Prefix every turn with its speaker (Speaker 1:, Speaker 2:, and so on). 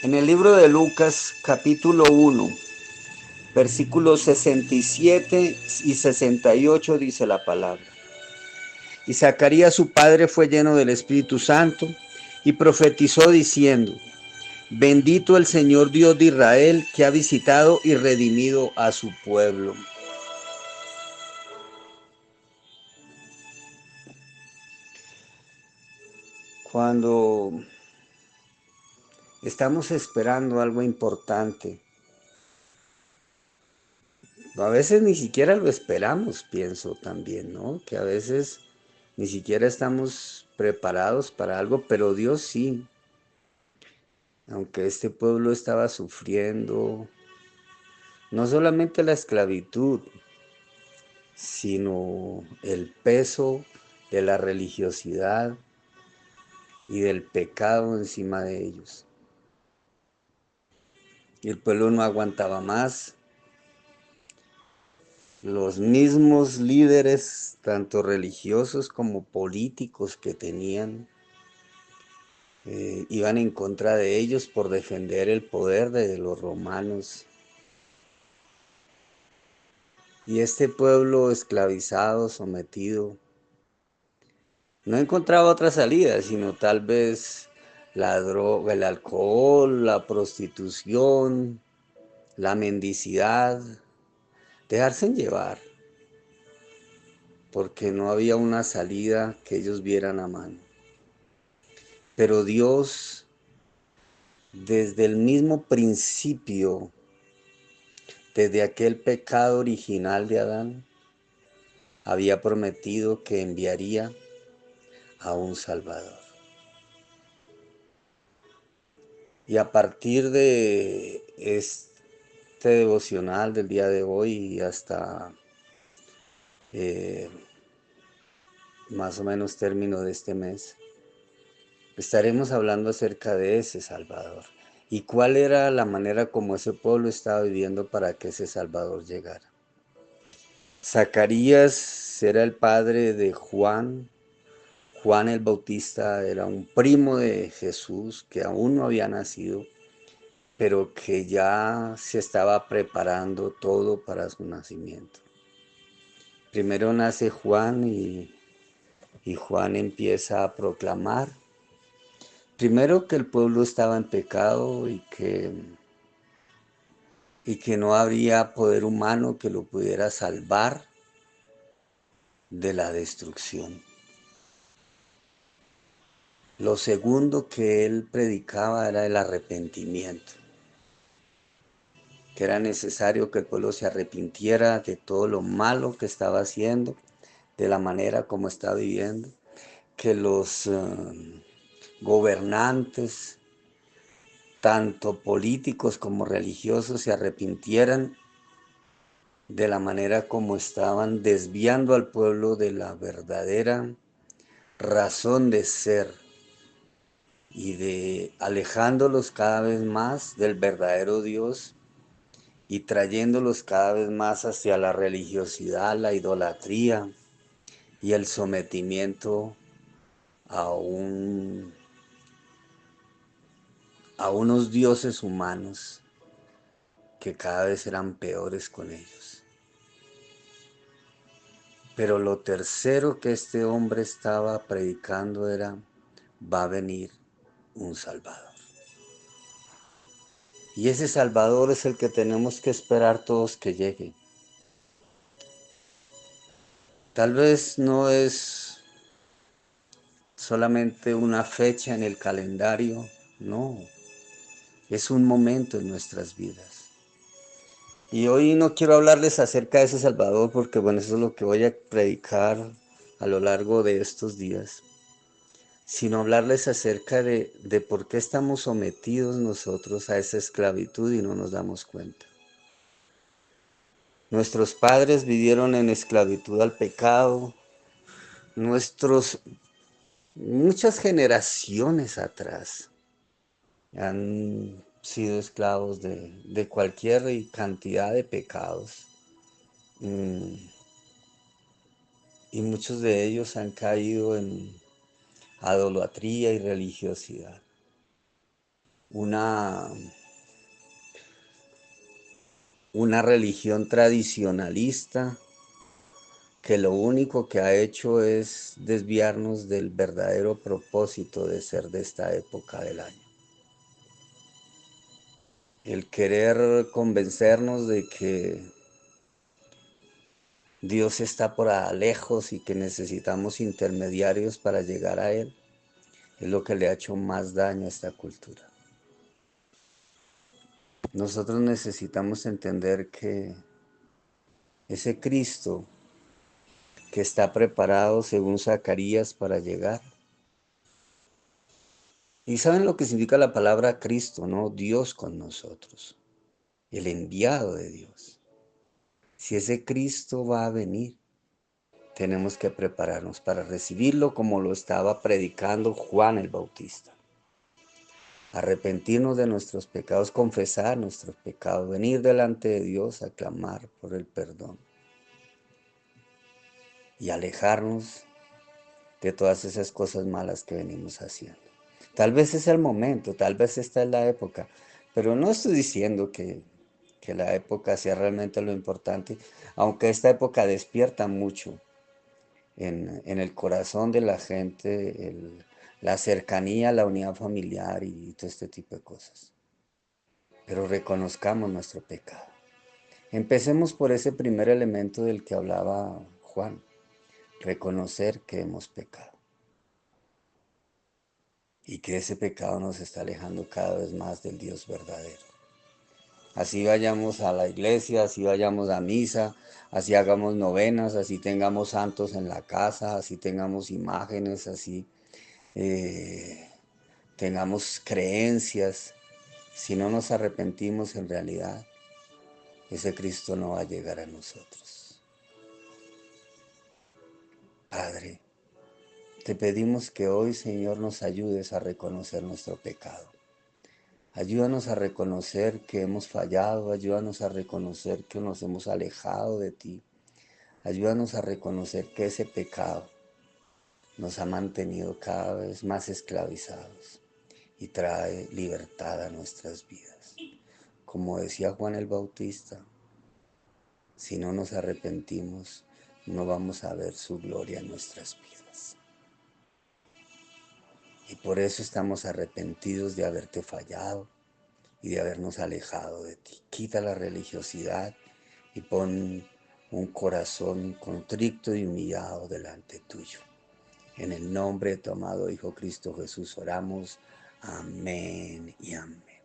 Speaker 1: En el libro de Lucas, capítulo 1, versículos 67 y 68 dice la palabra. Y Zacarías su padre fue lleno del Espíritu Santo y profetizó diciendo: Bendito el Señor Dios de Israel, que ha visitado y redimido a su pueblo. Cuando estamos esperando algo importante, a veces ni siquiera lo esperamos, pienso también, ¿no? Que a veces ni siquiera estamos preparados para algo, pero Dios sí. Aunque este pueblo estaba sufriendo no solamente la esclavitud, sino el peso de la religiosidad y del pecado encima de ellos. Y el pueblo no aguantaba más. Los mismos líderes, tanto religiosos como políticos que tenían, iban en contra de ellos por defender el poder de los romanos. Y este pueblo esclavizado, sometido, no encontraba otra salida, sino tal vez la droga, el alcohol, la prostitución, la mendicidad, dejarse llevar, porque no había una salida que ellos vieran a mano. Pero Dios, desde el mismo principio, desde aquel pecado original de Adán, había prometido que enviaría a un Salvador. Y a partir de este devocional del día de hoy y hasta más o menos término de este mes, estaremos hablando acerca de ese Salvador y cuál era la manera como ese pueblo estaba viviendo para que ese Salvador llegara. Zacarías era el padre de Juan. Juan el Bautista era un primo de Jesús que aún no había nacido, pero que ya se estaba preparando todo para su nacimiento. Primero nace Juan y Juan empieza a proclamar, primero que el pueblo estaba en pecado y que no habría poder humano que lo pudiera salvar de la destrucción. Lo segundo que él predicaba era el arrepentimiento, que era necesario que el pueblo se arrepintiera de todo lo malo que estaba haciendo, de la manera como estaba viviendo, que los gobernantes, tanto políticos como religiosos, se arrepintieran de la manera como estaban desviando al pueblo de la verdadera razón de ser y de alejándolos cada vez más del verdadero Dios y trayéndolos cada vez más hacia la religiosidad, la idolatría y el sometimiento a unos dioses humanos que cada vez eran peores con ellos. Pero lo tercero que este hombre estaba predicando era: va a venir un Salvador. Y ese Salvador es el que tenemos que esperar todos que llegue. Tal vez no es solamente una fecha en el calendario, no, es un momento en nuestras vidas. Y hoy no quiero hablarles acerca de ese Salvador porque bueno, eso es lo que voy a predicar a lo largo de estos días, sino hablarles acerca de por qué estamos sometidos nosotros a esa esclavitud y no nos damos cuenta. Nuestros padres vivieron en esclavitud al pecado, muchas generaciones atrás han sido esclavos de cualquier cantidad de pecados. Y muchos de ellos han caído en idolatría y religiosidad. una, una religión tradicionalista que lo único que ha hecho es desviarnos del verdadero propósito de ser de esta época del año. El querer convencernos de que Dios está por allá lejos y que necesitamos intermediarios para llegar a Él es lo que le ha hecho más daño a esta cultura. Nosotros necesitamos entender que ese Cristo que está preparado según Zacarías para llegar. Y saben lo que significa la palabra Cristo, ¿no? Dios con nosotros, el enviado de Dios. Si ese Cristo va a venir, tenemos que prepararnos para recibirlo como lo estaba predicando Juan el Bautista. Arrepentirnos de nuestros pecados, confesar nuestros pecados, venir delante de Dios a clamar por el perdón y alejarnos de todas esas cosas malas que venimos haciendo. Tal vez es el momento, tal vez esta es la época, pero no estoy diciendo que la época sea realmente lo importante, aunque esta época despierta mucho en el corazón de la gente, la cercanía, la unidad familiar y todo este tipo de cosas. Pero reconozcamos nuestro pecado. Empecemos por ese primer elemento del que hablaba Juan, reconocer que hemos pecado y que ese pecado nos está alejando cada vez más del Dios verdadero. Así vayamos a la iglesia, así vayamos a misa, así hagamos novenas, así tengamos santos en la casa, así tengamos imágenes, así eh, tengamos creencias. Si no nos arrepentimos en realidad, ese Cristo no va a llegar a nosotros. Padre, te pedimos que hoy, Señor, nos ayudes a reconocer nuestro pecado. Ayúdanos a reconocer que hemos fallado, ayúdanos a reconocer que nos hemos alejado de ti. Ayúdanos a reconocer que ese pecado nos ha mantenido cada vez más esclavizados y trae libertad a nuestras vidas. Como decía Juan el Bautista, si no nos arrepentimos, no vamos a ver su gloria en nuestras vidas. Y por eso estamos arrepentidos de haberte fallado y de habernos alejado de ti. Quita la religiosidad y pon un corazón contrito y humillado delante tuyo. En el nombre de tu amado Hijo Cristo Jesús oramos. Amén y amén.